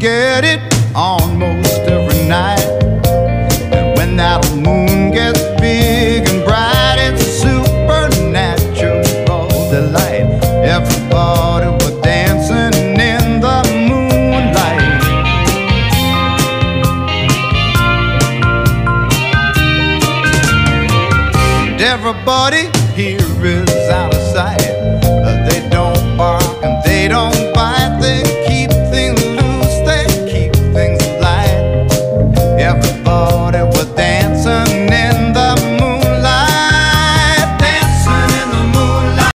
get it almost every night. And when that moon gets big and bright, it's a supernatural delight. Everybody was dancing in the moonlight. And everybody